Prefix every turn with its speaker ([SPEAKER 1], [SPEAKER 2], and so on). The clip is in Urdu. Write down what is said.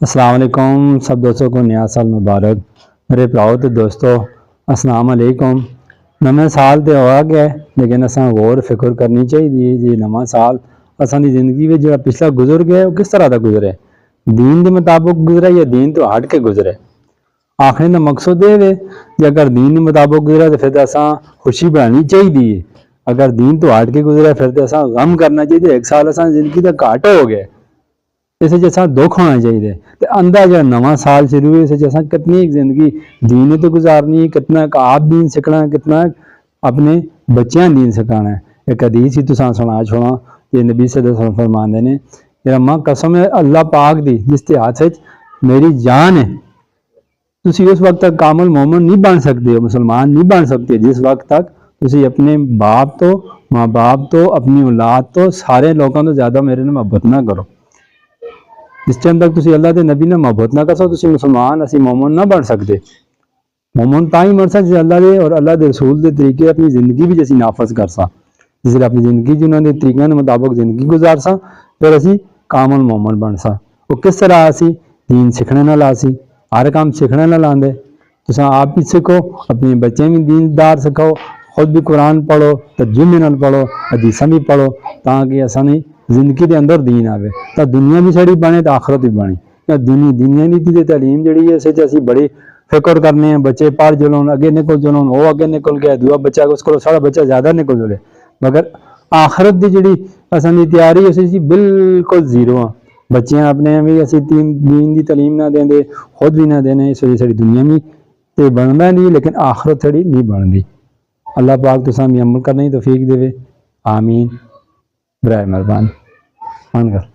[SPEAKER 1] السلام علیکم سب دوستوں کو نیا سال مبارک۔ میرے پراؤ تو دوستو السلام علیکم۔ نواں سال تو آ گیا لیکن اساں غور فکر کرنی چاہیے جی نواں سال اساں دی زندگی میں جو پچھلا گزر گیا وہ کس طرح دا گزرے، دین دے مطابق گزرے یا دین تو ہٹ کے گزرے۔ آخری دا مقصد یہ ہے کہ اگر دین دے مطابق گزرے تو پھر اساں خوشی بنانی چاہیے، اگر دین تو ہٹ کے گزرے پھر تو اساں غم کرنا چاہیے۔ ایک سال اساں زندگی دا گھاٹ ہو گیا، اسے جیسا دکھ ہونا چاہیے۔ تو اندر جو نواں سال شروع ہوئے اسے جیسا کتنی ایک زندگی دین تو گزارنی، کتنا آپ دین سکھنا، کتنا اپنے بچیاں دین سکھانا ہے۔ ایک حدیث ہی تو سنا چھوڑا، یہ نبی صلی اللہ علیہ وسلم فرماندے نے کہ ماں قسم ہے اللہ پاک دی جس کے ہاتھ میری جان ہے، تسی اس وقت تک کامل مومن نہیں بن سکتے، مسلمان نہیں بن سکتے جس وقت تک تسی اپنے باپ تو ماں باپ تو اپنی اولاد تو سارے لوگوں تو زیادہ میرے نے محبت نہ کرو۔ جس ٹائم تک تسی اللہ دے نبی نے محبت نہ کرسو تسی مسلمان اسی مومن نہ بن سکتے۔ مومن تاں ہی بن سکتے جس اللہ دے اور اللہ دے رسول دے طریقے اپنی زندگی بھی جیسی نافذ کرسا، جس اپنی زندگی جنہوں نے طریقے کے مطابق زندگی گزارسا پھر اسی کامل مومن بنسا۔ وہ کس طرح اسی دین سکھنے نہ لاسی، ہر کام سکھنے نہ لاندے، تساں آپ بھی سکھو، اپنے بچے بھی دیندار سکھو، خود بھی قرآن پڑھو، ترجمے نال پڑھو، حدیثاں بھی پڑھو تاکہ اساں زندگی دے اندر دین آوے، تا دنیا بھی ساری بنے تو آخرت بھی بنے۔ یا دنیا دی تعلیم جڑی ہے اسے اسی بڑی فکر کرنے ہیں، بچے پڑھ جلون اگے نکل جلون، وہ اگے نکل گیا دوسرا بچہ اس کو سارا بچہ زیادہ نکل جلے، مگر آخرت دی جڑی اساں دی تیاری اسی بالکل زیرو ہاں۔ بچیاں اپنے بھی اسی دین دی تعلیم نہ دیں دے، خود بھی نہ دینے، اس وجہ ساری دنیا بھی تے بننا نہیں لیکن آخرت تھوڑی نہیں بن دی۔ اللہ پاک تساں بھی عمل کرنے کی توفیق دے۔ آمین برائے مہربان مان کر۔